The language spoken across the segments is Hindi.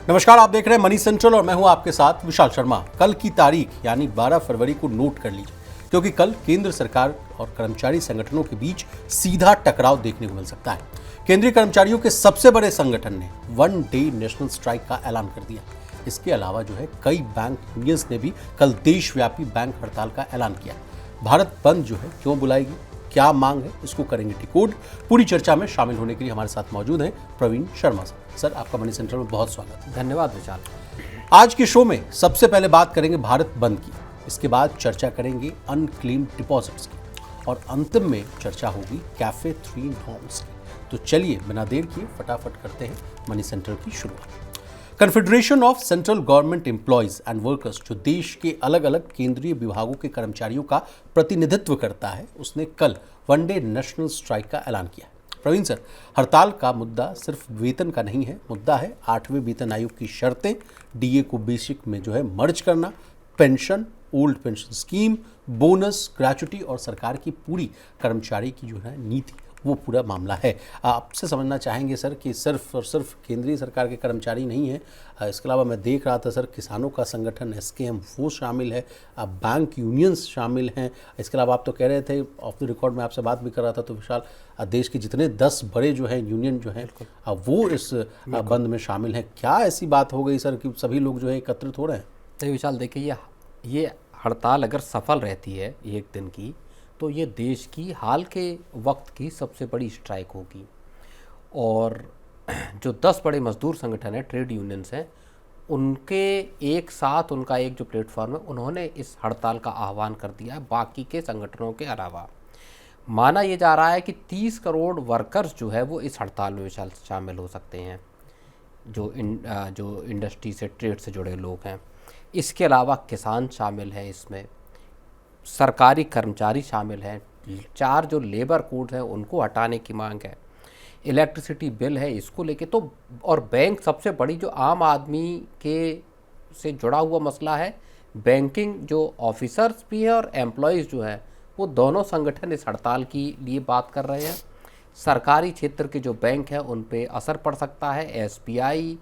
नमस्कार, आप देख रहे हैं मनी सेंट्रल और मैं हूं आपके साथ विशाल शर्मा। कल की तारीख यानी 12 फरवरी को नोट कर लीजिए, क्योंकि कल केंद्र सरकार और कर्मचारी संगठनों के बीच सीधा टकराव देखने को मिल सकता है। केंद्रीय कर्मचारियों के सबसे बड़े संगठन ने 1 डे नेशनल स्ट्राइक का ऐलान कर दिया। इसके अलावा कई बैंक यूनियंस ने भी कल देशव्यापी बैंक हड़ताल का ऐलान किया। भारत बंद क्यों बुलाएगी, क्या मांग है, इसको करेंगे डिकोड। पूरी चर्चा में शामिल होने के लिए हमारे साथ मौजूद हैं प्रवीण शर्मा सर। आपका मनी सेंट्रल में बहुत स्वागत है। धन्यवाद विशाल। आज के शो में सबसे पहले बात करेंगे भारत बंद की, इसके बाद चर्चा करेंगे अनक्लेम्ड डिपॉजिट्स की और अंतिम में चर्चा होगी कैफे 3 नॉर्म्स की। तो चलिए बिना देर किए फटाफट करते हैं मनी सेंट्रल की शुरुआत। Confederation of central government employees and workers, जो देश के अलग अलग केंद्रीय विभागों के कर्मचारियों का प्रतिनिधित्व करता है, उसने कल 1 डे नेशनल स्ट्राइक का ऐलान किया है। प्रवीण सर, हड़ताल का मुद्दा सिर्फ वेतन का नहीं है, मुद्दा है 8वें वेतन आयोग की शर्तें, डीए को बेसिक में मर्ज करना, pension, old pension scheme, bonus, gratuity और सरकार की पूरी कर्मचारी की नीति, वो पूरा मामला है। आपसे समझना चाहेंगे सर कि सिर्फ और सिर्फ केंद्रीय सरकार के कर्मचारी नहीं है, इसके अलावा मैं देख रहा था सर किसानों का संगठन एसकेएम वो शामिल है, बैंक यूनियंस शामिल हैं। इसके अलावा आप तो कह रहे थे, ऑफ द रिकॉर्ड में आपसे बात भी कर रहा था, तो विशाल देश के जितने 10 बड़े यूनियन वो इस बंद में शामिल हैं। क्या ऐसी बात हो गई सर कि सभी लोग एकत्रित हो रहे हैं? नहीं विशाल, देखिए ये हड़ताल अगर सफल रहती है एक दिन की, तो ये देश की हाल के वक्त की सबसे बड़ी स्ट्राइक होगी। और जो 10 बड़े मजदूर संगठन हैं, ट्रेड यूनियंस हैं, उनके एक साथ उनका एक जो प्लेटफॉर्म है, उन्होंने इस हड़ताल का आह्वान कर दिया है बाकी के संगठनों के अलावा। माना ये जा रहा है कि 30 करोड़ वर्कर्स वो इस हड़ताल में शामिल हो सकते हैं, जो इंडस्ट्री से, ट्रेड से जुड़े लोग हैं। इसके अलावा किसान शामिल हैं, इसमें सरकारी कर्मचारी शामिल हैं, 4 जो लेबर कोड हैं उनको हटाने की मांग है, इलेक्ट्रिसिटी बिल है इसको लेके, तो और बैंक सबसे बड़ी जो आम आदमी के से जुड़ा हुआ मसला है, बैंकिंग जो ऑफिसर्स भी हैं और एम्प्लॉयज़ जो हैं, वो दोनों संगठन इस हड़ताल की लिए बात कर रहे हैं। सरकारी क्षेत्र के जो बैंक हैं उन पे असर पड़ सकता है। एसबीआई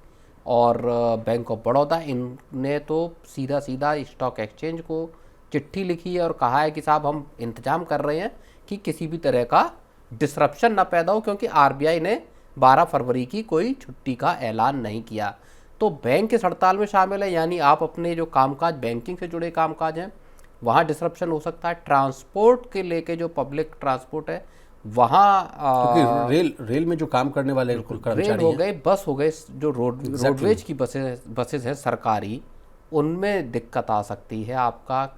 और बैंक ऑफ बड़ौदा, इनने तो सीधा स्टॉक एक्सचेंज को चिट्ठी लिखी है और कहा है कि साहब हम इंतजाम कर रहे हैं कि किसी भी तरह का डिसरप्शन ना पैदा हो, क्योंकि आरबीआई ने 12 फरवरी की कोई छुट्टी का ऐलान नहीं किया। तो बैंक इस हड़ताल में शामिल है, यानी आप अपने जो कामकाज, बैंकिंग से जुड़े कामकाज हैं, वहाँ डिसरप्शन हो सकता है। ट्रांसपोर्ट के लेके जो पब्लिक ट्रांसपोर्ट है वहाँ, रेल में जो काम करने वाले कर्मचारी रेल हो गए, बस हो गए, जो रोडवेज की बसेज है सरकारी, उनमें दिक्कत आ सकती है आपका।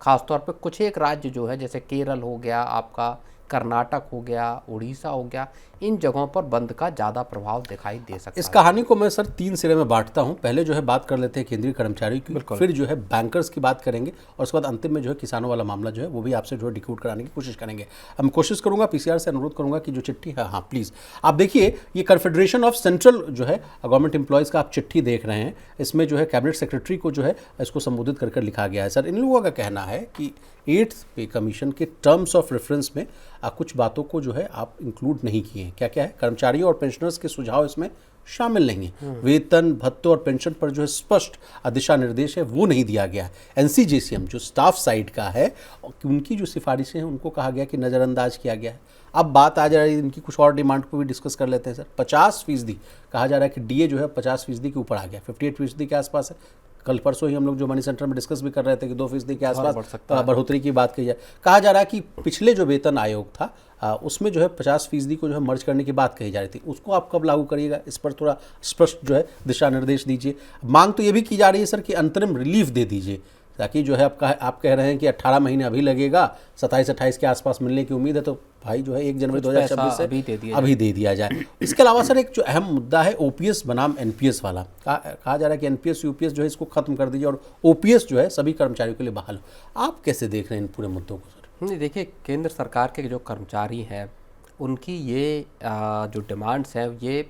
खासतौर पे कुछ एक राज्य जो है, जैसे केरल हो गया, आपका कर्नाटक हो गया, उड़ीसा हो गया, इन जगहों पर बंद का ज़्यादा प्रभाव दिखाई दे सकता है। इस कहानी को मैं सर 3 सिरे में बांटता हूं। पहले बात कर लेते हैं केंद्रीय कर्मचारियों की, फिर बैंकर्स की बात करेंगे और उसके बाद अंतिम में किसानों वाला मामला वो भी आपसे डिकोड कराने की कोशिश करेंगे। हम कोशिश करूंगा, पीसीआर से अनुरोध करूंगा कि जो चिट्ठी है, हाँ प्लीज़ आप देखिए, ये confederation of central government employees का आप चिट्ठी देख रहे हैं। इसमें कैबिनेट सेक्रेटरी को इसको संबोधित कर लिखा गया है। सर, इन लोगों का कहना है कि 8th पे कमीशन के टर्म्स ऑफ रेफरेंस में कुछ बातों को आप इंक्लूड नहीं किए हैं। क्या क्या है? कर्मचारियों और पेंशनर्स के सुझाव इसमें शामिल नहीं है। वेतन, भत्तों और पेंशन पर स्पष्ट दिशा निर्देश है वो नहीं दिया गया है। एनसीजेसीएम जो स्टाफ साइड का है, उनकी जो सिफारिशें हैं उनको कहा गया कि नज़रअंदाज किया गया है। अब बात आ जा रही है इनकी कुछ और डिमांड को भी डिस्कस कर लेते हैं सर। 50% कहा जा रहा है कि डीए 50% के ऊपर आ गया, 58% के आसपास है। कल परसों ही हम लोग जो मनी सेंटर में डिस्कस भी कर रहे थे कि 2% के आसपास बढ़ोतरी की बात की जाए। कहा जा रहा है कि पिछले जो वेतन आयोग था उसमें 50% को मर्ज करने की बात कही जा रही थी, उसको आप कब लागू करिएगा, इस पर थोड़ा स्पष्ट दिशा निर्देश दीजिए। मांग तो ये भी की जा रही है सर कि अंतरिम रिलीफ दे दीजिए, ताकि आप कह रहे हैं कि 18 महीने अभी लगेगा, 27-28 के आसपास मिलने की उम्मीद है, तो भाई 1 जनवरी 2026 से अभी दे दिया जाए। इसके अलावा सर एक जो अहम मुद्दा है ओपीएस बनाम एनपीएस वाला, कहा जा रहा है कि एनपीएस यूपीएस इसको खत्म कर दीजिए और ओपीएस सभी कर्मचारियों के लिए बहाल हो। आप कैसे देख रहे हैं इन पूरे मुद्दों को सर? नहीं, देखिए, केंद्र सरकार के जो कर्मचारी हैं उनकी ये जो डिमांड्स हैं ये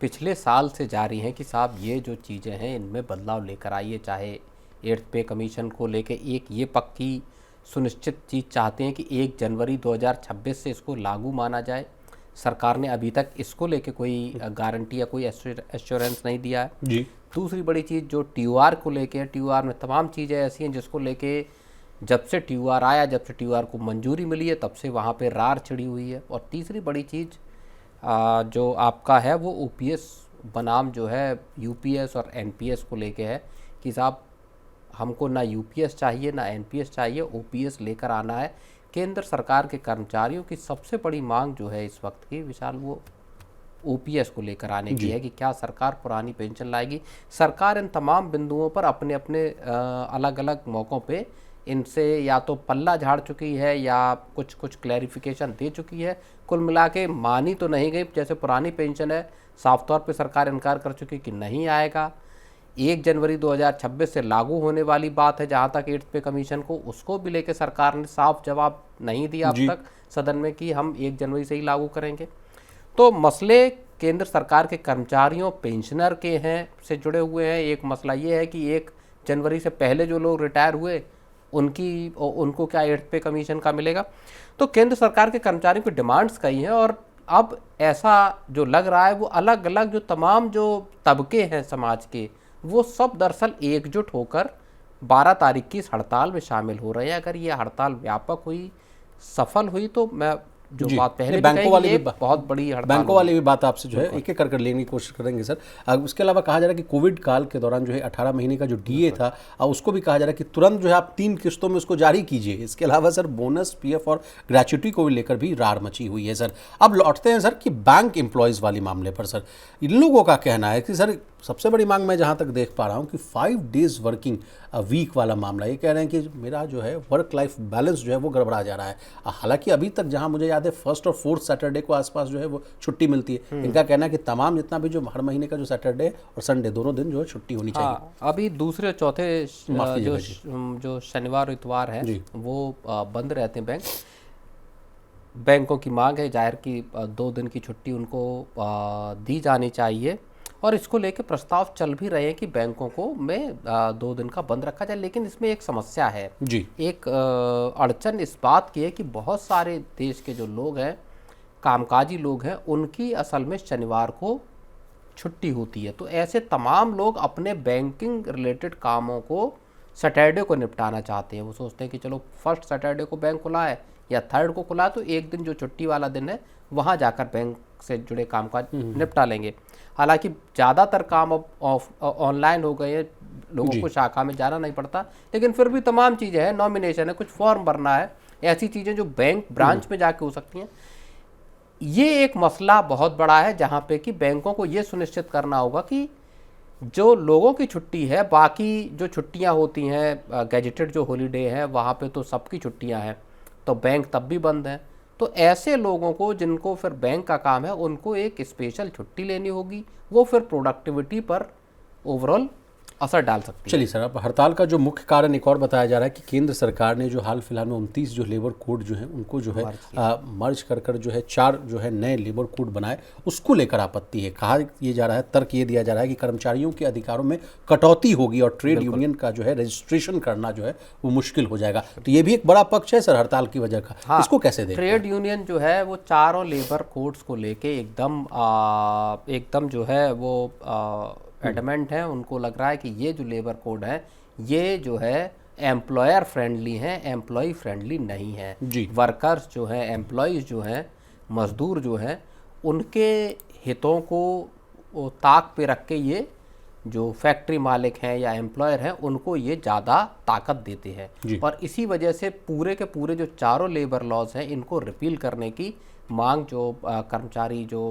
पिछले साल से जारी हैं कि साहब ये जो चीज़ें हैं इनमें बदलाव लेकर आइए। चाहे 8th पे कमीशन को लेके एक ये पक्की सुनिश्चित चीज़ चाहते हैं कि 1 जनवरी 2026 से इसको लागू माना जाए। सरकार ने अभी तक इसको लेके कोई गारंटी या कोई एश्योरेंस नहीं दिया है जी। दूसरी बड़ी चीज़ जो TUR को लेके है, TUR में तमाम चीज़ें ऐसी हैं जिसको लेके जब से TUR आया, जब से TUR को मंजूरी मिली है, तब से वहाँ पे रार छिड़ी हुई है। और तीसरी बड़ी चीज़ जो आपका है वो OPS बनाम जो है UPS और NPS को लेके है कि साहब हमको ना UPS चाहिए ना NPS चाहिए, OPS लेकर आना है। केंद्र सरकार के कर्मचारियों की सबसे बड़ी मांग जो है इस वक्त की विशाल, वो OPS को लेकर आने की है कि क्या सरकार पुरानी पेंशन लाएगी। सरकार इन तमाम बिंदुओं पर अपने अपने अलग अलग मौक़ों पे इनसे या तो पल्ला झाड़ चुकी है या कुछ कुछ क्लैरिफिकेशन दे चुकी है। कुल मिला के मानी तो नहीं गई। जैसे पुरानी पेंशन है, साफ तौर पे सरकार इनकार कर चुकी कि नहीं आएगा। 1 जनवरी 2026 से लागू होने वाली बात है जहाँ तक 8th पे कमीशन को, उसको भी लेके सरकार ने साफ जवाब नहीं दिया अब तक सदन में कि हम 1 जनवरी से ही लागू करेंगे। तो मसले केंद्र सरकार के कर्मचारियों, पेंशनर के हैं से जुड़े हुए हैं। एक मसला ये है कि 1 जनवरी से पहले जो लोग रिटायर हुए उनको क्या 8th पे कमीशन का मिलेगा। तो केंद्र सरकार के कर्मचारियों की डिमांड्स कई हैं और अब ऐसा जो लग रहा है वो अलग अलग जो तमाम जो तबके हैं समाज के, वो सब दरअसल एकजुट होकर 12 तारीख की इस हड़ताल में शामिल हो रहे हैं। अगर ये हड़ताल व्यापक हुई, सफल हुई, तो मैं जो बात पहले बैंकों वाली भी बहुत बड़ी हड़ताल, बैंकों वाली भी बात आपसे जो है एक एक कर लेने की कोशिश करेंगे सर। उसके अलावा कहा जा रहा है कि कोविड काल के दौरान जो है 18 महीने का जो DA था, उसको भी कहा जा रहा है कि तुरंत जो है आप 3 किस्तों में उसको जारी कीजिए। इसके अलावा सर बोनस, PF और ग्रेच्युटी को लेकर भी रार मची हुई है सर। अब लौटते हैं सर कि बैंक एम्प्लॉयज़ वाले मामले पर सर, इन लोगों का कहना है कि सर सबसे बड़ी मांग मैं जहाँ तक देख पा रहा हूँ कि 5 डेज़ वर्किंग वीक वाला मामला। ये कह रहे हैं कि मेरा जो है वर्क लाइफ बैलेंस जो है वो गड़बड़ा जा रहा है। हालांकि अभी तक जहाँ मुझे याद है 1st और 4th सैटरडे को आसपास जो है वो छुट्टी मिलती है। इनका कहना है कि तमाम जितना भी जो हर महीने का जो सैटरडे और संडे दोनों दिन जो है छुट्टी होनी चाहिए। अभी दूसरे चौथे जो शनिवार इतवार है वो बंद रहते हैं बैंक। बैंकों की मांग है जाहिर कि 2 दिन की छुट्टी उनको दी जानी चाहिए और इसको लेके प्रस्ताव चल भी रहे हैं कि बैंकों को में 2 दिन का बंद रखा जाए। लेकिन इसमें एक समस्या है जी। एक अड़चन इस बात की है कि बहुत सारे देश के जो लोग हैं, कामकाजी लोग हैं, उनकी असल में शनिवार को छुट्टी होती है। तो ऐसे तमाम लोग अपने बैंकिंग रिलेटेड कामों को सैटरडे को निपटाना चाहते हैं। वो सोचते हैं कि चलो 1st सैटरडे को बैंक खुला है या 3rd को खुला, तो एक दिन जो छुट्टी वाला दिन है वहाँ जाकर बैंक से जुड़े कामकाज निपटा लेंगे। हालांकि ज़्यादातर काम अब ऑनलाइन हो गए हैं, लोगों को शाखा में जाना नहीं पड़ता, लेकिन फिर भी तमाम चीज़ें हैं, नॉमिनेशन है, कुछ फॉर्म भरना है, ऐसी चीज़ें जो बैंक ब्रांच में जाके हो सकती हैं। ये एक मसला बहुत बड़ा है जहाँ पे कि बैंकों को ये सुनिश्चित करना होगा कि जो लोगों की छुट्टी है, बाकी जो छुट्टियाँ होती हैं, गैजेटेड जो हॉलीडे है, वहाँ पे तो सबकी छुट्टियाँ हैं, तो बैंक तब भी बंद हैं। तो ऐसे लोगों को जिनको फिर बैंक का काम है, उनको एक स्पेशल छुट्टी लेनी होगी, वो फिर प्रोडक्टिविटी पर ओवरऑल असर डाल सकती है। चलिए सर, अब हड़ताल का जो मुख्य कारण एक और बताया जा रहा है कि केंद्र सरकार ने जो हाल फिलहाल में 29 जो लेबर कोड जो है उनको जो है मर्ज कर जो है 4 जो है नए लेबर कोड बनाए, उसको लेकर आपत्ति है। कहा ये जा रहा है, तर्क ये दिया जा रहा है कि कर्मचारियों के अधिकारों में कटौती होगी और ट्रेड यूनियन का जो है रजिस्ट्रेशन करना जो है वो मुश्किल हो जाएगा। तो ये भी एक बड़ा पक्ष है सर हड़ताल की वजह का। इसको कैसे देखें? ट्रेड यूनियन जो है वो चारों लेबर कोड्स को लेके एकदम जो है वो एडमेंट है। उनको लग रहा है कि ये जो लेबर कोड है ये जो है एम्प्लॉयर फ्रेंडली है, एम्प्लॉय फ्रेंडली नहीं है। वर्कर्स जो हैं, एम्प्लॉयज़ जो हैं, मजदूर जो हैं, उनके हितों को ताक पे रख के ये जो फैक्ट्री मालिक हैं या एम्प्लॉयर हैं उनको ये ज़्यादा ताकत देते हैं। और इसी वजह से पूरे के पूरे जो चारों लेबर लॉज हैं इनको रिपील करने की मांग जो कर्मचारी जो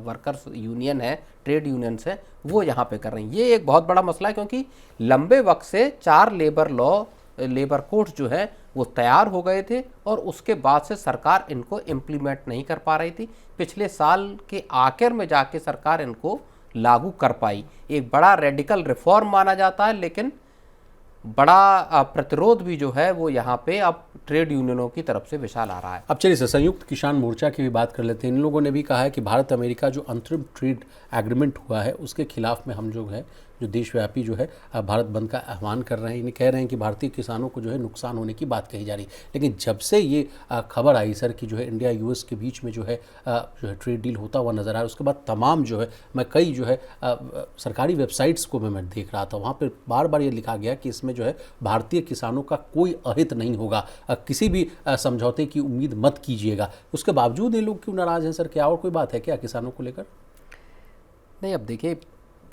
वर्कर्स यूनियन है, ट्रेड यूनियंस है, वो यहाँ पे कर रहे हैं। ये एक बहुत बड़ा मसला है क्योंकि लंबे वक्त से 4 लेबर कोड्स जो है वो तैयार हो गए थे और उसके बाद से सरकार इनको इम्प्लीमेंट नहीं कर पा रही थी। पिछले साल के आखिर में जाके सरकार इनको लागू कर पाई। एक बड़ा रेडिकल रिफॉर्म माना जाता है, लेकिन बड़ा प्रतिरोध भी जो है वो यहाँ पे अब ट्रेड यूनियनों की तरफ से विशाल आ रहा है। अब चलिए सर, संयुक्त किसान मोर्चा की भी बात कर लेते हैं। इन लोगों ने भी कहा है कि भारत अमेरिका जो अंतरिम ट्रेड एग्रीमेंट हुआ है उसके खिलाफ में हम जो है जो देशव्यापी जो है भारत बंद का आह्वान कर रहे हैं। इन्हें कह रहे हैं कि भारतीय किसानों को जो है नुकसान होने की बात कही जा रही है। लेकिन जब से ये खबर आई सर कि जो है इंडिया यूएस के बीच में जो है ट्रेड डील होता हुआ नज़र आ रहा है, उसके बाद तमाम जो है मैं कई जो है सरकारी वेबसाइट्स को मैं देख रहा था, वहाँ पर बार बार ये लिखा गया कि इसमें जो है भारतीय किसानों का कोई अहित नहीं होगा, किसी भी समझौते की उम्मीद मत कीजिएगा। उसके बावजूद ये लोग क्यों नाराज़ हैं सर? क्या और कोई बात है क्या किसानों को लेकर? नहीं, अब देखिए,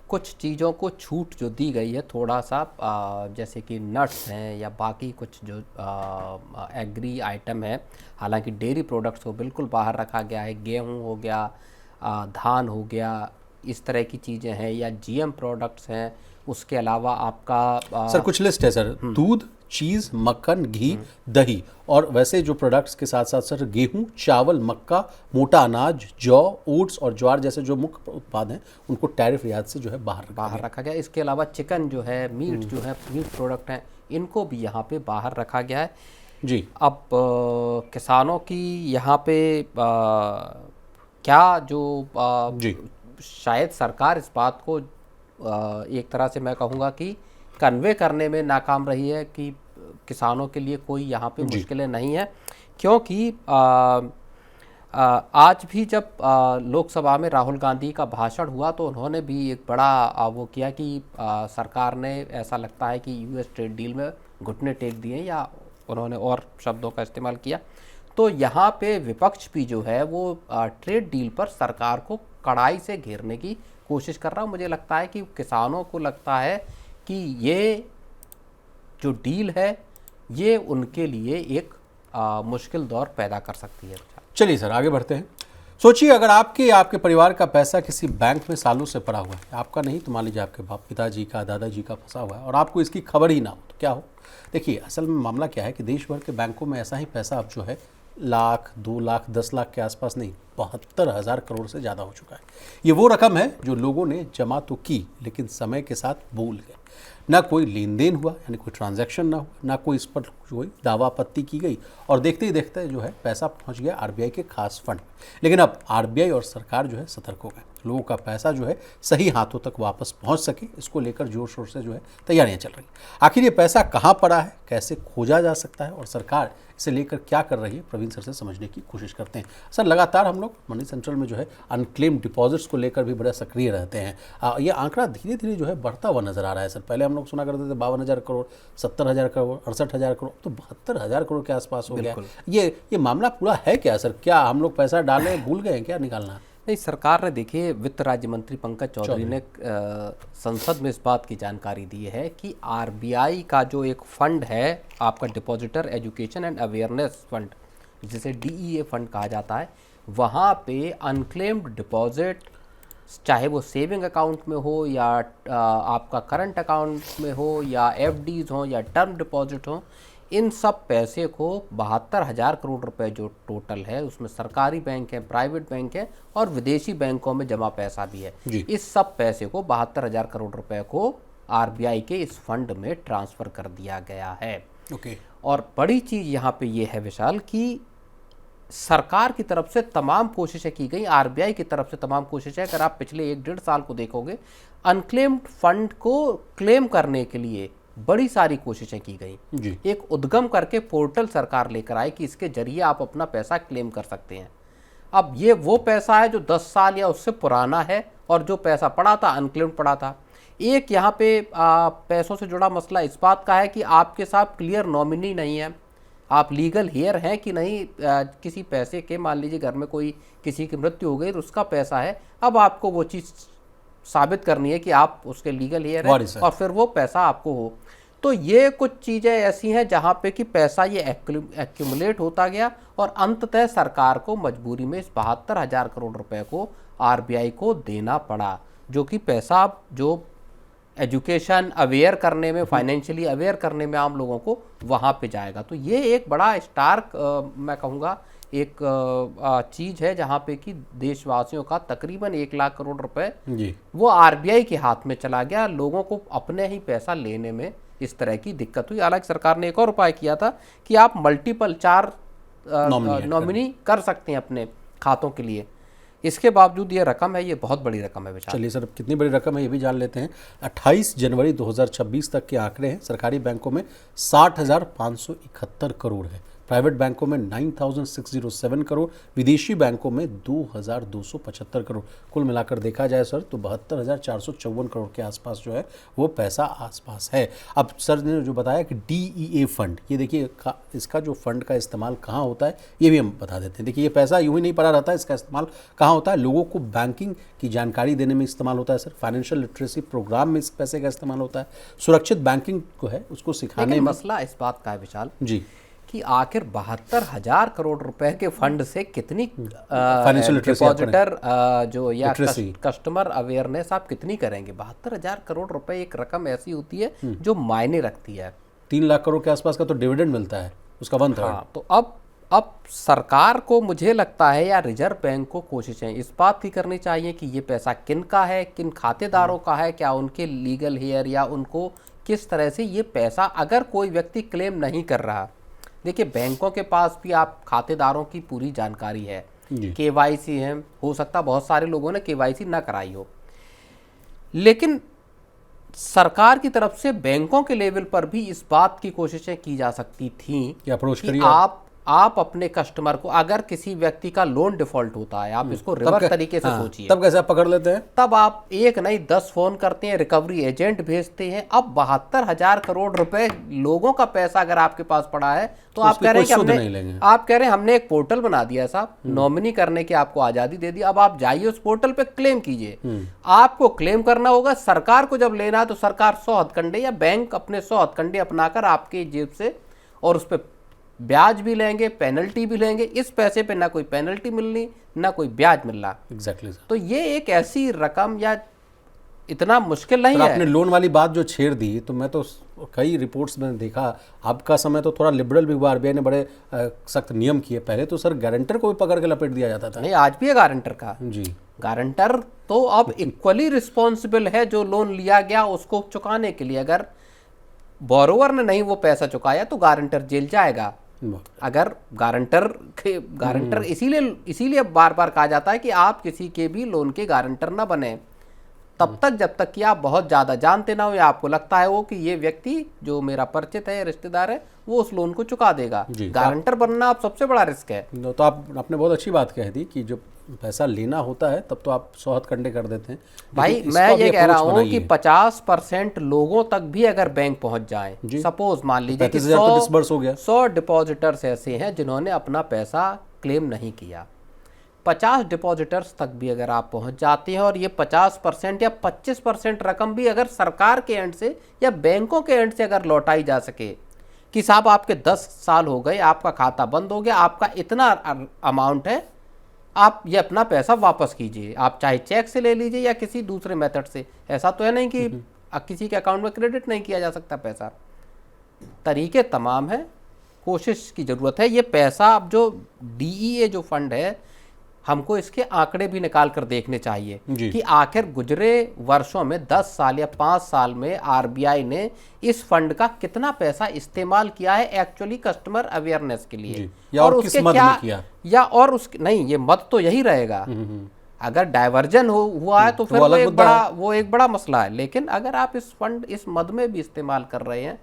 कुछ चीज़ों को छूट जो दी गई है थोड़ा सा, जैसे कि नट्स हैं या बाकी कुछ जो एग्री आइटम है, हालांकि डेयरी प्रोडक्ट्स को बिल्कुल बाहर रखा गया है। गेहूं हो गया, धान हो गया, इस तरह की चीज़ें हैं, या जीएम प्रोडक्ट्स हैं। उसके अलावा आपका सर कुछ लिस्ट है सर, दूध, चीज़, मक्खन, घी, दही, और वैसे जो प्रोडक्ट्स के साथ साथ सर गेहूं, चावल, मक्का, मोटा अनाज, जौ, ओट्स और ज्वार जैसे जो मुख्य उत्पाद हैं उनको टैरिफ रियायत से जो है बाहर रखा गया। इसके अलावा चिकन जो है, मीट जो है, मीट प्रोडक्ट हैं, इनको भी यहाँ पे बाहर रखा गया है जी। अब किसानों की यहाँ पे क्या जो जी शायद सरकार इस बात को एक तरह से मैं कहूँगा कि कन्वे करने में नाकाम रही है कि किसानों के लिए कोई यहाँ पे मुश्किलें नहीं है, क्योंकि आज भी जब लोकसभा में राहुल गांधी का भाषण हुआ तो उन्होंने भी एक बड़ा वो किया कि सरकार ने, ऐसा लगता है कि यूएस ट्रेड डील में घुटने टेक दिए, या उन्होंने और शब्दों का इस्तेमाल किया। तो यहाँ पे विपक्ष भी जो है वो ट्रेड डील पर सरकार को कड़ाई से घेरने की कोशिश कर रहा है। मुझे लगता है कि किसानों को लगता है कि ये जो डील है ये उनके लिए एक मुश्किल दौर पैदा कर सकती है। चलिए सर आगे बढ़ते हैं। सोचिए अगर आपके परिवार का पैसा किसी बैंक में सालों से पड़ा हुआ है, आपका नहीं तो मान लीजिए आपके पिताजी का, दादाजी का फंसा हुआ है, और आपको इसकी खबर ही ना हो तो क्या हो? देखिए असल में मामला क्या है कि देश भर के बैंकों में ऐसा ही पैसा अब जो है लाख, 2 लाख, 10 लाख के आसपास नहीं, 72,000 करोड़ से ज़्यादा हो चुका है। ये वो रकम है जो लोगों ने जमा तो की लेकिन समय के साथ भूल गए। ना कोई लेन देन हुआ, यानी कोई ट्रांजैक्शन ना हुआ, ना कोई इस पर कोई दावा आपत्ति की गई, और देखते ही देखते जो है पैसा पहुंच गया आरबीआई के खास फंड। लेकिन अब आरबीआई और सरकार जो है सतर्क हो गए, लोगों का पैसा जो है सही हाथों तक वापस पहुंच सके, इसको लेकर जोर शोर से जो है तैयारियां चल रही। आखिर ये पैसा कहाँ पड़ा है, कैसे खोजा जा सकता है, और सरकार इसे लेकर क्या कर रही है, प्रवीण सर से समझने की कोशिश करते हैं। सर लगातार हम लोग मनी सेंट्रल में जो है अनक्लेम्ड डिपॉजिट्स को लेकर भी बड़ा सक्रिय रहते हैं। ये आंकड़ा धीरे धीरे जो है बढ़ता हुआ नजर आ रहा है सर। पहले हम लोग सुना करते थे 52,000 करोड़, 70,000 करोड़, 68,000 करोड़, तो 72,000 करोड़ के आसपास हो गया। ये मामला पूरा है क्या सर? क्या हम लोग पैसा डालें भूल गए, क्या निकालना? नहीं, सरकार ने, देखिए, वित्त राज्य मंत्री पंकज चौधरी ने संसद में इस बात की जानकारी दी है कि आरबीआई का जो एक फंड है आपका depositor education and awareness fund, जिसे डीईए फंड कहा जाता है, वहाँ पे अनक्लेम्ड डिपॉजिट, चाहे वो सेविंग अकाउंट में हो या आपका करंट अकाउंट में हो या एफडीज हो या टर्म डिपॉजिट हो, इन सब पैसे को 72,000 करोड़ रुपए जो टोटल है, उसमें सरकारी बैंक है, प्राइवेट बैंक है और विदेशी बैंकों में जमा पैसा भी है, इस सब पैसे को 72,000 करोड़ रुपए को आरबीआई के इस फंड में ट्रांसफ़र कर दिया गया है। और बड़ी चीज़ यहाँ पे ये है विशाल कि सरकार की तरफ से तमाम कोशिशें की गई, आरबीआई की तरफ से तमाम कोशिशें। अगर आप पिछले 1-1.5 साल को देखोगे, अनक्लेम्ड फंड को क्लेम करने के लिए बड़ी सारी कोशिशें की गई। एक उद्गम करके पोर्टल सरकार लेकर आई कि इसके जरिए आप अपना पैसा क्लेम कर सकते हैं। अब ये वो पैसा है जो 10 साल या उससे पुराना है, और जो पैसा पड़ा था अनक्लेम्ड पड़ा था। एक यहाँ पे पैसों से जुड़ा मसला इस बात का है कि आपके साथ क्लियर नॉमिनी नहीं है, आप लीगल हेयर हैं कि नहीं किसी पैसे के। मान लीजिए घर में कोई किसी की मृत्यु हो गई तो उसका पैसा है, अब आपको वो चीज़ साबित करनी है कि आप उसके लीगल हेयर हैं और फिर वो पैसा आपको हो। तो ये कुछ चीज़ें ऐसी हैं जहाँ पे कि पैसा ये एक्यूमुलेट होता गया और अंततः सरकार को मजबूरी में इस 72,000 करोड़ रुपए को आरबीआई को देना पड़ा, जो कि पैसा जो एजुकेशन अवेयर करने में, फाइनेंशियली अवेयर करने में आम लोगों को वहाँ पे जाएगा। तो ये एक बड़ा स्टार्क मैं कहूँगा एक चीज़ है जहाँ पे कि देशवासियों का तकरीबन 1 लाख करोड़ रुपए वो आरबीआई के हाथ में चला गया। लोगों को अपने ही पैसा लेने में इस तरह की दिक्कत हुई। हालांकि सरकार ने एक और उपाय किया था कि आप मल्टीपल 4 नॉमिनी कर सकते हैं अपने खातों के लिए। इसके बावजूद ये रकम है, ये बहुत बड़ी रकम है बेचारा। चलिए सर, कितनी बड़ी रकम है ये भी जान लेते हैं। 28 जनवरी 2026 तक के आंकड़े हैं। सरकारी बैंकों में 60,571 करोड़ है, प्राइवेट बैंकों में 9,607 करोड़, विदेशी बैंकों में 2,275 करोड़। कुल मिलाकर देखा जाए सर तो 72,454 करोड़ के आसपास जो है वो पैसा आसपास है। अब सर ने जो बताया कि DEA फंड, ये देखिए इसका जो फंड का इस्तेमाल कहाँ होता है ये भी हम बता देते हैं। देखिए ये पैसा यूँ ही नहीं पड़ा रहता है, इसका इस्तेमाल कहाँ होता है, लोगों को बैंकिंग की जानकारी देने में इस्तेमाल होता है सर, फाइनेंशियल लिटरेसी प्रोग्राम में इस पैसे का इस्तेमाल होता है, सुरक्षित बैंकिंग को है उसको सिखाने में। मसला इस बात का है विशाल जी कि आखिर 72,000 करोड़ रुपए के फंड से कितनी फाइनेंशियल डिपॉजिटर जो या कस्टमर अवेयरनेस आप कितनी करेंगे। 72,000 करोड़ रुपए एक रकम ऐसी होती है जो मायने रखती है। 3 लाख करोड़ के आसपास का तो डिविडेंड मिलता है उसका 1/3। हाँ, तो अब सरकार को मुझे लगता है या रिजर्व बैंक को कोशिशें इस बात की करनी चाहिए कि ये पैसा किन का है, किन खातेदारों का है, क्या उनके लीगल हेयर या उनको किस तरह से ये पैसा, अगर कोई व्यक्ति क्लेम नहीं कर रहा। देखिए बैंकों के पास भी आप खातेदारों की पूरी जानकारी है, KYC है, हो सकता बहुत सारे लोगों ने KYC ना कराई हो, लेकिन सरकार की तरफ से बैंकों के लेवल पर भी इस बात की कोशिशें की जा सकती थी कि आप अपने कस्टमर को, अगर किसी व्यक्ति का लोन डिफॉल्ट होता है, आप इसको रिवर्स तरीके से सोचिए, तब कैसे आप पकड़ लेते हैं? तब आप एक नहीं 10 फोन करते हैं, रिकवरी एजेंट भेजते हैं। अब 72,000 करोड़ रुपए लोगों का पैसा अगर आपके पास पड़ा है तो आप कह रहे हैं कि हमने एक पोर्टल बना दिया साहब, नॉमिनी करने की आपको आजादी दे दी, अब आप जाइए उस पोर्टल पे क्लेम कीजिए। आपको क्लेम करना होगा, सरकार को जब लेना है तो सरकार 100 हथकंडे या बैंक अपने 100 हथकंडे अपनाकर आपके जेब से, और उस पर ब्याज भी लेंगे, पेनल्टी भी लेंगे। इस पैसे पे ना कोई पेनल्टी मिलनी, ना कोई ब्याज मिलना। एग्जैक्टली तो ये एक ऐसी रकम या इतना मुश्किल नहीं है। आपने लोन वाली बात जो छेड़ दी, तो मैं तो कई रिपोर्ट्स में देखा, आपका समय तो थोड़ा लिबरल भी हुआ, RBI ने बड़े सख्त नियम किए। पहले तो सर गारंटर को भी पकड़ के लपेट दिया जाता था। नहीं, आज भी है गारंटर का। जी, गारंटर तो अब इक्वली रिस्पॉन्सिबल है जो लोन लिया गया उसको चुकाने के लिए। अगर बोरोवर ने नहीं वो पैसा चुकाया तो गारंटर जेल जाएगा। अगर गारंटर इसीलिए बार बार कहा जाता है कि आप किसी के भी लोन के गारंटर ना बने तब तक जब तक कि आप बहुत ज़्यादा जानते ना हो या आपको लगता है वो कि ये व्यक्ति जो मेरा परिचित है, रिश्तेदार है, वो उस लोन को चुका देगा। गारंटर बनना आप सबसे बड़ा रिस्क है। तो आपने बहुत अच्छी बात कह दी कि जब पैसा लेना होता है तब तो आप 100 हथकंडे कर देते हैं। भाई मैं ये कह रहा हूँ कि 50% लोगों तक भी अगर बैंक पहुंच जाए, सपोज मान लीजिए कि 100 डिपॉजिटर्स ऐसे हैं जिन्होंने अपना पैसा क्लेम नहीं किया, 50 डिपॉजिटर्स तक भी अगर आप पहुंच जाते हैं और ये 50% या 25% रकम भी अगर सरकार के एंड से या बैंकों के एंड से अगर लौटाई जा सके कि साहब आपके 10 साल हो गए, आपका खाता बंद हो गया, आपका इतना अमाउंट है, आप ये अपना पैसा वापस कीजिए, आप चाहे चेक से ले लीजिए या किसी दूसरे मेथड से। ऐसा तो है नहीं कि किसी के अकाउंट में क्रेडिट नहीं किया जा सकता पैसा। तरीके तमाम है, कोशिश की ज़रूरत है। ये पैसा अब जो DEA जो फंड है, हमको इसके आंकड़े भी निकाल कर देखने चाहिए कि आखिर गुजरे वर्षों में 10 साल या 5 साल में RBI ने इस फंड का कितना पैसा इस्तेमाल किया है एक्चुअली कस्टमर अवेयरनेस के लिए, या और उसके क्या किया, या और उसके नहीं, ये मत तो यही रहेगा। अगर डाइवर्जन हुआ है तो फिर वो एक बड़ा मसला है। लेकिन अगर आप इस फंड इस मद में भी इस्तेमाल कर रहे हैं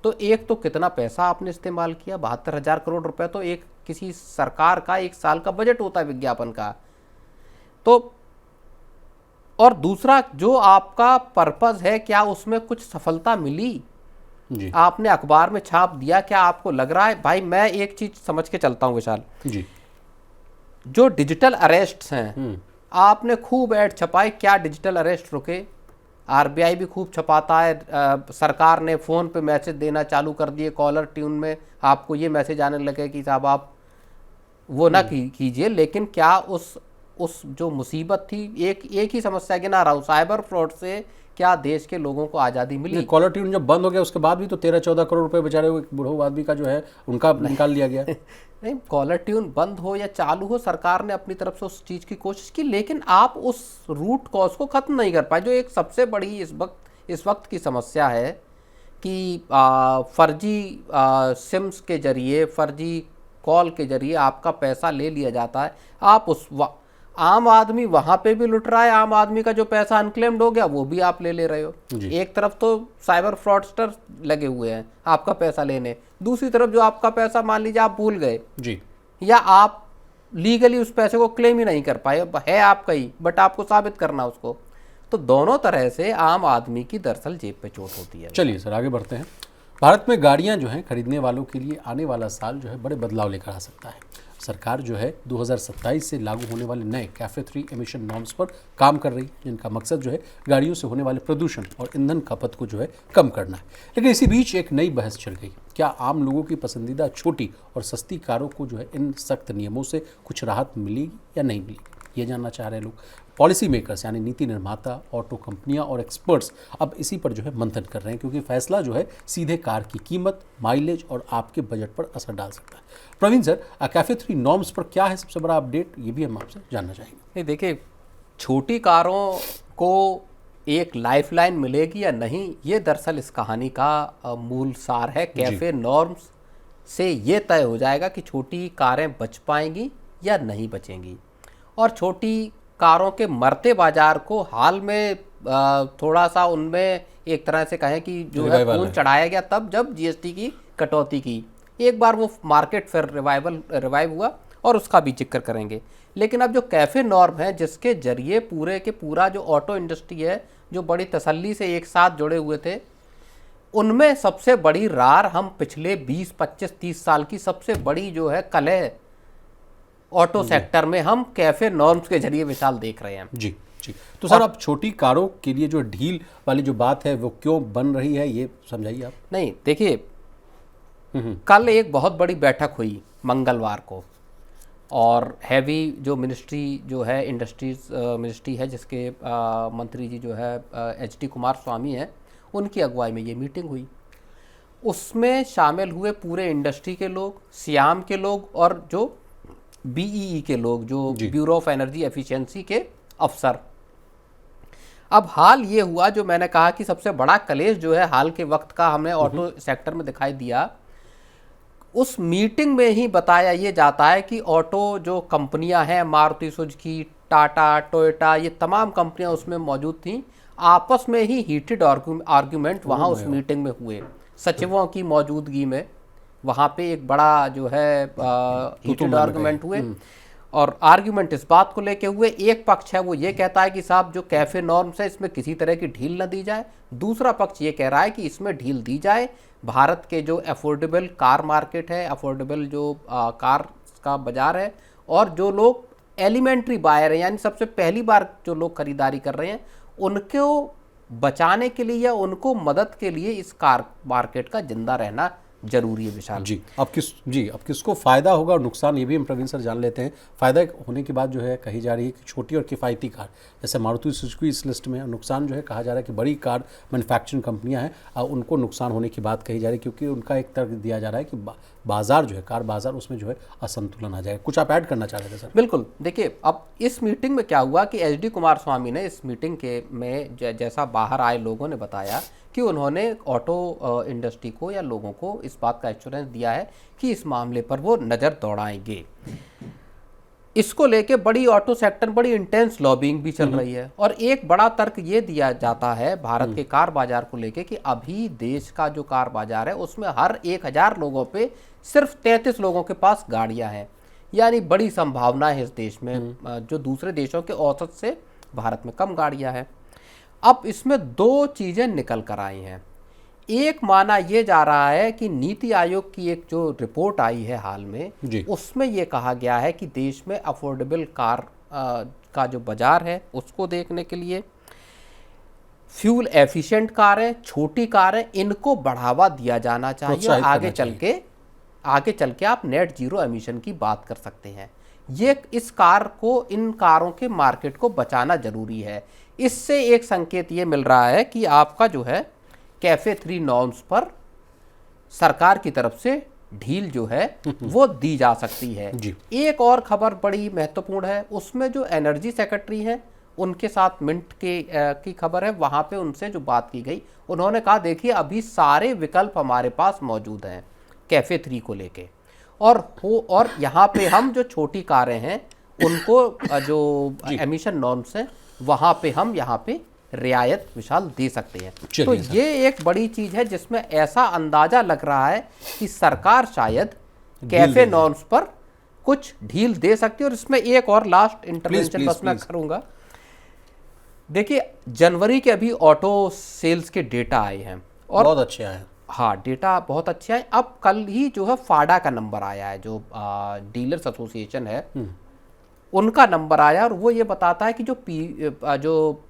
तो एक तो कितना पैसा आपने इस्तेमाल किया, 72,000 करोड़ रुपए तो एक किसी सरकार का 1 साल का बजट होता है विज्ञापन का। तो और दूसरा जो आपका पर्पस है, क्या उसमें कुछ सफलता मिली जी? आपने अखबार में छाप दिया, क्या आपको लग रहा है? भाई मैं एक चीज समझ के चलता हूं विशाल जी, जो डिजिटल अरेस्ट हैं, आपने खूब ऐड छपाई, क्या डिजिटल अरेस्ट रुके? RBI भी खूब छपाता है, सरकार ने फ़ोन पे मैसेज देना चालू कर दिए, कॉलर ट्यून में आपको ये मैसेज आने लगे कि साहब आप वो ना कीजिए। लेकिन क्या उस जो मुसीबत थी, एक ही समस्या गिना रहा हूँ, साइबर फ्रॉड से क्या देश के लोगों को आज़ादी मिली? कॉलर ट्यून जब बंद हो गया उसके बाद भी तो 13-14 करोड़ रुपए बेचारे बूढ़ो आदमी का जो है उनका निकाल लिया गया। नहीं, कॉलर ट्यून बंद हो या चालू हो, सरकार ने अपनी तरफ से उस चीज़ की कोशिश की, लेकिन आप उस रूट कॉज को ख़त्म नहीं कर पाए, जो एक सबसे बड़ी इस वक्त की समस्या है कि फर्जी सिम्स के जरिए, फर्जी कॉल के जरिए आपका पैसा ले लिया जाता है। आम आदमी वहां पे भी लुट रहा है, आम आदमी का जो पैसा अनक्लेम्ड हो गया वो भी आप ले ले रहे हो। एक तरफ तो साइबर फ्रॉडस्टर लगे हुए हैं आपका पैसा लेने, दूसरी तरफ जो आपका पैसा मान लीजिए आप भूल गए जी, या आप लीगली उस पैसे को क्लेम ही नहीं कर पाए, है आपका ही बट आपको साबित करना उसको, तो दोनों तरह से आम आदमी की दरअसल जेब पे चोट होती है। चलिए सर आगे बढ़ते हैं। भारत में गाड़ियां जो हैं खरीदने वालों के लिए आने वाला साल जो है बड़े बदलाव लेकर आ सकता है। सरकार जो है 2027 से लागू होने वाले नए कैफे 3 एमिशन नॉर्म्स पर काम कर रही है, जिनका मकसद जो है गाड़ियों से होने वाले प्रदूषण और ईंधन खपत को जो है कम करना है। लेकिन इसी बीच एक नई बहस चल गई, क्या आम लोगों की पसंदीदा छोटी और सस्ती कारों को जो है इन सख्त नियमों से कुछ राहत मिलेगी या नहीं मिलेगी, ये जानना चाह रहे हैं लोग। पॉलिसी मेकर्स यानी नीति निर्माता, ऑटो कंपनियां और एक्सपर्ट्स अब इसी पर जो है मंथन कर रहे हैं, क्योंकि फैसला जो है सीधे कार की कीमत, माइलेज और आपके बजट पर असर डाल सकता है। प्रवीण सर, कैफे 3 नॉर्म्स पर क्या है सबसे बड़ा अपडेट, ये भी हम आपसे जानना चाहेंगे। देखिए, छोटी कारों को एक लाइफलाइन मिलेगी या नहीं, ये दरअसल इस कहानी का मूल सार है। कैफे नॉर्म्स से ये तय हो जाएगा कि छोटी कारें बच पाएंगी या नहीं बचेंगी। और छोटी कारों के मरते बाजार को हाल में थोड़ा सा उनमें एक तरह से कहें कि जो है खून चढ़ाया गया तब जब जीएसटी की कटौती की, एक बार वो मार्केट फिर रिवाइव हुआ और उसका भी जिक्र करेंगे। लेकिन अब जो कैफे नॉर्म है, जिसके जरिए पूरे के पूरा जो ऑटो इंडस्ट्री है, जो बड़ी तसल्ली से एक साथ जुड़े हुए थे, उनमें सबसे बड़ी रार हम पिछले 20, 25, 30 साल की सबसे बड़ी जो है कलह ऑटो सेक्टर में हम कैफे नॉर्म्स के जरिए विशाल देख रहे हैं। जी जी, तो सर अब छोटी कारों के लिए जो ढील वाली जो बात है वो क्यों बन रही है, ये समझाइए आप। नहीं, देखिए, कल एक बहुत बड़ी बैठक हुई मंगलवार को, और हैवी जो मिनिस्ट्री जो है इंडस्ट्रीज मिनिस्ट्री है, जिसके मंत्री जी जो है HD कुमारस्वामी हैं, उनकी अगुवाई में ये मीटिंग हुई। उसमें शामिल हुए पूरे इंडस्ट्री के लोग, सियाम के लोग और जो BEE के लोग, जो ब्यूरो ऑफ एनर्जी एफिशिएंसी के अफसर। अब हाल ये हुआ, जो मैंने कहा कि सबसे बड़ा कलेश जो है हाल के वक्त का हमें ऑटो सेक्टर में दिखाई दिया, उस मीटिंग में ही बताया ये जाता है कि ऑटो जो कंपनियां हैं, मारुति सुजुकी, टाटा, टोयोटा, ये तमाम कंपनियां उसमें मौजूद थीं, आपस में ही हीटेड आर्ग्यूमेंट वहाँ उस मीटिंग में हुए, सचिवों की मौजूदगी में। वहाँ पे एक बड़ा जो है हीटेड आर्गुमेंट हुए, और आर्गुमेंट इस बात को लेके हुए, एक पक्ष है वो ये कहता है कि साहब जो कैफे नॉर्म्स है इसमें किसी तरह की ढील न दी जाए, दूसरा पक्ष ये कह रहा है कि इसमें ढील दी जाए। भारत के जो अफोर्डेबल कार मार्केट है, अफोर्डेबल जो कार का बाजार है, और जो लोग एलिमेंट्री बायर हैं, यानी सबसे पहली बार जो लोग खरीदारी कर रहे हैं, उनको बचाने के लिए या उनको मदद के लिए इस कार मार्केट का जिंदा रहना जरूरी है विशाल। जी, अब किसको फ़ायदा होगा और नुकसान, ये भी हम प्रवीण सर जान लेते हैं। फ़ायदा होने की बात जो है कही जा रही है कि छोटी और किफ़ायती कार जैसे मारुति सुजुकी इस लिस्ट में, नुकसान जो है कहा जा रहा है कि बड़ी कार मैन्युफैक्चरिंग कंपनियां हैं उनको नुकसान होने की बात कही जा रही है, क्योंकि उनका एक तर्क दिया जा रहा है कि बाजार जो है कार बाजार, उसमें जो है असंतुलन आ जाएगा। कुछ आप ऐड करना चाह रहे थे सर? बिल्कुल, देखिए, अब इस मीटिंग में क्या हुआ कि HD कुमारस्वामी ने इस मीटिंग के में जैसा बाहर आए लोगों ने बताया कि उन्होंने ऑटो इंडस्ट्री को या लोगों को इस बात का एश्योरेंस दिया है कि इस मामले पर वो नज़र दौड़ाएंगे। इसको लेके बड़ी ऑटो सेक्टर बड़ी इंटेंस लॉबिंग भी चल रही है, और एक बड़ा तर्क ये दिया जाता है भारत के कार बाजार को लेके कि अभी देश का जो कार बाजार है उसमें हर 1000 लोगों पे सिर्फ 33 लोगों के पास गाड़ियां हैं, यानी बड़ी संभावना है इस देश में, जो दूसरे देशों के औसत से भारत में कम गाड़ियां हैं। अब इसमें दो चीज़ें निकल कर आई हैं। एक माना यह जा रहा है कि नीति आयोग की एक जो रिपोर्ट आई है हाल में, उसमें यह कहा गया है कि देश में अफोर्डेबल कार का जो बाजार है उसको देखने के लिए फ्यूल एफिशिएंट कारें, छोटी कारें, इनको बढ़ावा दिया जाना चाहिए। आगे चल के आप नेट जीरो एमिशन की बात कर सकते हैं। ये इस कार को, इन कारों के मार्केट को बचाना जरूरी है। इससे एक संकेत ये मिल रहा है कि आपका जो है कैफे 3 नॉर्म्स पर सरकार की तरफ से ढील जो है वो दी जा सकती है। एक और खबर बड़ी महत्वपूर्ण है, उसमें जो एनर्जी सेक्रेटरी हैं उनके साथ मिंट की खबर है, वहाँ पे उनसे जो बात की गई, उन्होंने कहा देखिए अभी सारे विकल्प हमारे पास मौजूद हैं कैफे 3 को लेके, और यहाँ पे हम जो छोटी कारें हैं उनको जो एमिशन नॉर्म्स हैं वहाँ पे हम यहाँ पे रियायत विशाल दे सकते हैं। तो ये एक बड़ी चीज़ है जिसमें ऐसा अंदाजा लग रहा है कि सरकार शायद कैफे नॉर्म्स पर कुछ ढील दे सकती है। और इसमें एक और लास्ट इंटरवेंशन बस मैं करूँगा। देखिए, जनवरी के अभी ऑटो सेल्स के डेटा आए हैं और बहुत अच्छे आए हैं। हाँ, डेटा बहुत अच्छे है। अब कल ही जो है फाडा का नंबर आया है, जो डीलर्स एसोसिएशन है उनका नंबर आया, और वो ये बताता है कि जो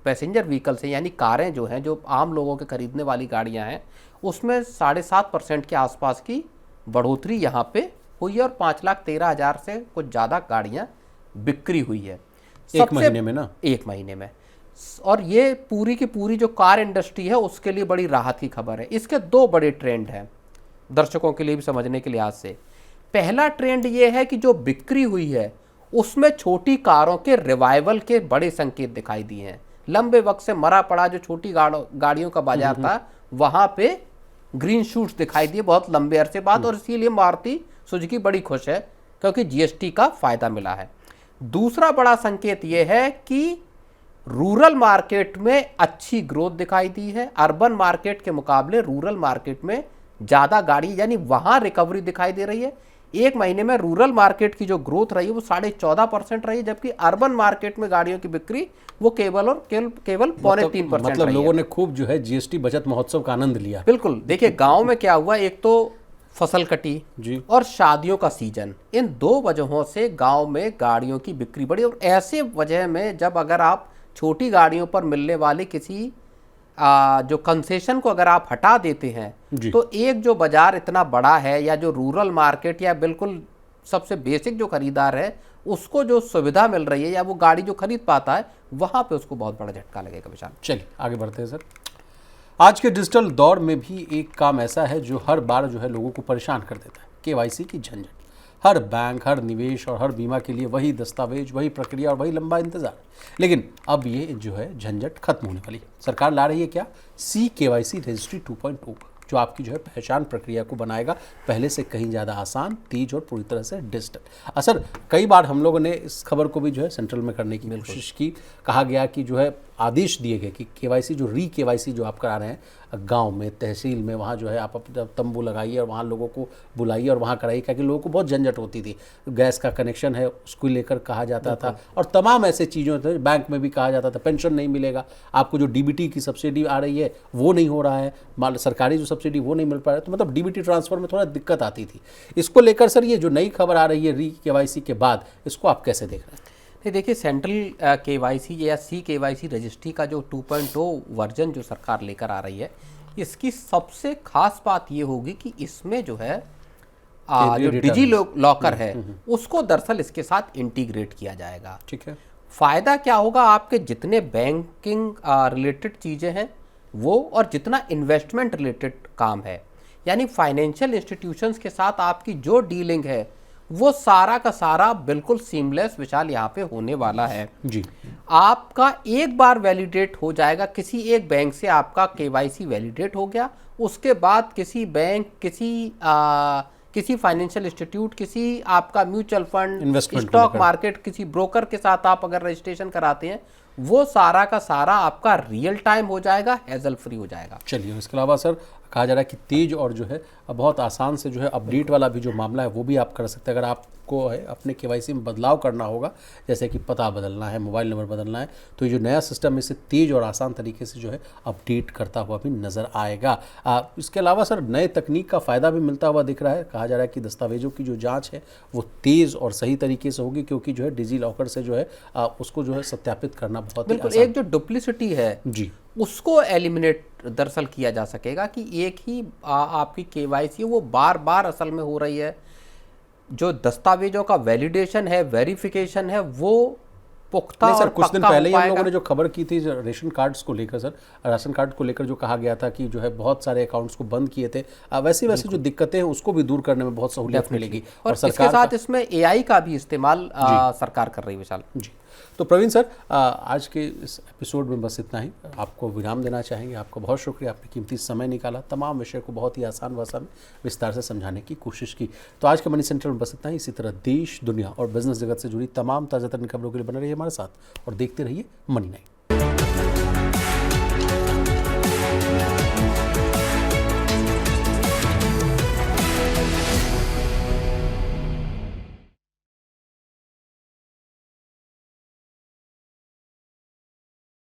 पैसेंजर व्हीकल्स हैं यानी कारें जो हैं, जो आम लोगों के खरीदने वाली गाड़ियां हैं, उसमें 7.5% के आसपास की बढ़ोतरी यहाँ पे हुई है और 5,13,000 से कुछ ज़्यादा गाड़ियाँ बिक्री हुई है एक महीने में ना, एक महीने में। और ये पूरी की पूरी जो कार इंडस्ट्री है उसके लिए बड़ी राहत की खबर है। इसके दो बड़े ट्रेंड हैं दर्शकों के लिए भी समझने के लिहाज से। पहला ट्रेंड ये है कि जो बिक्री हुई है उसमें छोटी कारों के रिवाइवल के बड़े संकेत दिखाई दिए हैं। लंबे वक्त से मरा पड़ा जो छोटी गाड़ियों का बाजार था वहां पे ग्रीन शूट्स दिखाई दिए बहुत लंबे अरसे बाद, और इसीलिए मारुति सुजुकी बड़ी खुश है क्योंकि जीएसटी का फायदा मिला है। दूसरा बड़ा संकेत यह है कि रूरल मार्केट में अच्छी ग्रोथ दिखाई दी है। अर्बन मार्केट के मुकाबले रूरल मार्केट में ज़्यादा गाड़ी यानी वहाँ रिकवरी दिखाई दे रही है। एक महीने में रूरल मार्केट की जो ग्रोथ रही है वो 14.5% रही है, जबकि अर्बन मार्केट में गाड़ियों की बिक्री वो केवल 3.5% मतलब लोगों ने खूब जो है जीएसटी बचत महोत्सव का आनंद लिया। बिल्कुल। देखिए, गाँव में क्या हुआ, एक तो फसल कटी जी और शादियों का सीजन, इन दो वजहों से गाँव में गाड़ियों की बिक्री बढ़ी। और ऐसे वजह में जब अगर आप छोटी गाड़ियों पर मिलने वाले किसी जो कंसेशन को अगर आप हटा देते हैं तो एक जो बाजार इतना बड़ा है या जो रूरल मार्केट या बिल्कुल सबसे बेसिक जो खरीदार है उसको जो सुविधा मिल रही है या वो गाड़ी जो खरीद पाता है वहाँ पे उसको बहुत बड़ा झटका लगेगा। विशाल, चलिए आगे बढ़ते हैं सर। आज के डिजिटल दौर में भी एक काम ऐसा है जो हर बार जो है लोगों को परेशान कर देता है, केवाईसी की झंझट। हर बैंक, हर निवेश और हर बीमा के लिए वही दस्तावेज, वही प्रक्रिया और वही लंबा इंतजार। लेकिन अब ये जो है झंझट खत्म होने वाली है। सरकार ला रही है क्या, CKYC रजिस्ट्री 2.0, जो आपकी जो है पहचान प्रक्रिया को बनाएगा पहले से कहीं ज़्यादा आसान, तेज और पूरी तरह से डिजिटल। असर कई बार हम लोगों ने इस खबर को भी जो है सेंट्रल में करने की कोशिश की। कहा गया कि जो है आदेश दिए गए कि केवाईसी जो केवाईसी जो आप करा रहे हैं गांव में, तहसील में, वहाँ जो है आप अपना तंबू लगाइए और वहाँ लोगों को बुलाइए और वहाँ कराइए, क्योंकि लोगों को बहुत झंझट होती थी। गैस का कनेक्शन है उसको लेकर कहा जाता था और तमाम ऐसे चीज़ों थे। बैंक में भी कहा जाता था पेंशन नहीं मिलेगा आपको, जो DBT की सब्सिडी आ रही है वो नहीं हो रहा है, सरकारी जो सब्सिडी वो नहीं मिल पा रहा है। तो मतलब DBT ट्रांसफ़र में थोड़ा दिक्कत आती थी। इसको लेकर सर ये जो नई खबर आ रही है KYC के बाद, इसको आप कैसे देख रहे हैं? देखिए, सेंट्रल KYC या CKYC रजिस्ट्री का जो 2.0 वर्जन जो सरकार लेकर आ रही है, इसकी सबसे खास बात ये होगी कि इसमें जो है जो डिजी लॉकर है उसको दरअसल इसके साथ इंटीग्रेट किया जाएगा। ठीक है। फ़ायदा क्या होगा, आपके जितने बैंकिंग रिलेटेड चीज़ें हैं वो और जितना इन्वेस्टमेंट रिलेटेड काम है, यानी फाइनेंशियल इंस्टीट्यूशंस के साथ आपकी जो डीलिंग है वो सारा का सारा बिल्कुल सीमलेस विशाल यहाँ पे होने वाला है जी। आपका एक बार वैलिडेट हो जाएगा, किसी एक बैंक से आपका KYC वैलिडेट हो गया, उसके बाद किसी बैंक, किसी फाइनेंशियल इंस्टीट्यूट, किसी आपका म्यूचुअल फंड, स्टॉक मार्केट, किसी ब्रोकर के साथ आप अगर रजिस्ट्रेशन कराते हैं वो सारा का सारा आपका रियल टाइम हो जाएगा, हैजल फ्री हो जाएगा। चलिए, इसके अलावा सर कहा जा रहा है कि तेज और जो है बहुत आसान से जो है अपडेट वाला भी जो मामला है वो भी आप कर सकते हैं। अगर आपको है अपने KYC में बदलाव करना होगा, जैसे कि पता बदलना है, मोबाइल नंबर बदलना है, तो ये जो नया सिस्टम है इसे तेज और आसान तरीके से जो है अपडेट करता हुआ भी नज़र आएगा। इसके अलावा सर नए तकनीक का फ़ायदा भी मिलता हुआ दिख रहा है। कहा जा रहा है कि दस्तावेजों की जो जाँच है वो तेज़ और सही तरीके से होगी, क्योंकि जो है डिजी लॉकर से जो है उसको जो है सत्यापित करना बहुत ही आसान। एक जो डुप्लिसिटी है जी उसको एलिमिनेट दरअसल किया जा सकेगा कि एक ही आपकी KYC वो बार बार असल में हो रही है। जो दस्तावेजों का वैलिडेशन है, वेरिफिकेशन है, वो पुख्ता सर कुछ दिन पहले ही हम लोगों ने जो खबर की थी रेशन कार्ड्स को लेकर, सर राशन कार्ड को लेकर जो कहा गया था कि जो है बहुत सारे अकाउंट्स को बंद किए थे, वैसे जो दिक्कतें हैं उसको भी दूर करने में बहुत सहूलियत मिलेगी। और सरकार इसके साथ इसमें AI का भी इस्तेमाल सरकार कर रही है विशाल। जी, तो प्रवीण सर, आज के इस एपिसोड में बस इतना ही। आपको विराम देना चाहेंगे। आपका बहुत शुक्रिया, आपने कीमती समय निकाला, तमाम विषय को बहुत ही आसान भाषा में विस्तार से समझाने की कोशिश की। तो आज के मनी सेंटर में बस इतना ही। इसी तरह देश, दुनिया और बिजनेस जगत से जुड़ी तमाम ताज़ा तरीन खबरों के लिए बने रहिए हमारे साथ और देखते रहिए मनी नाइट।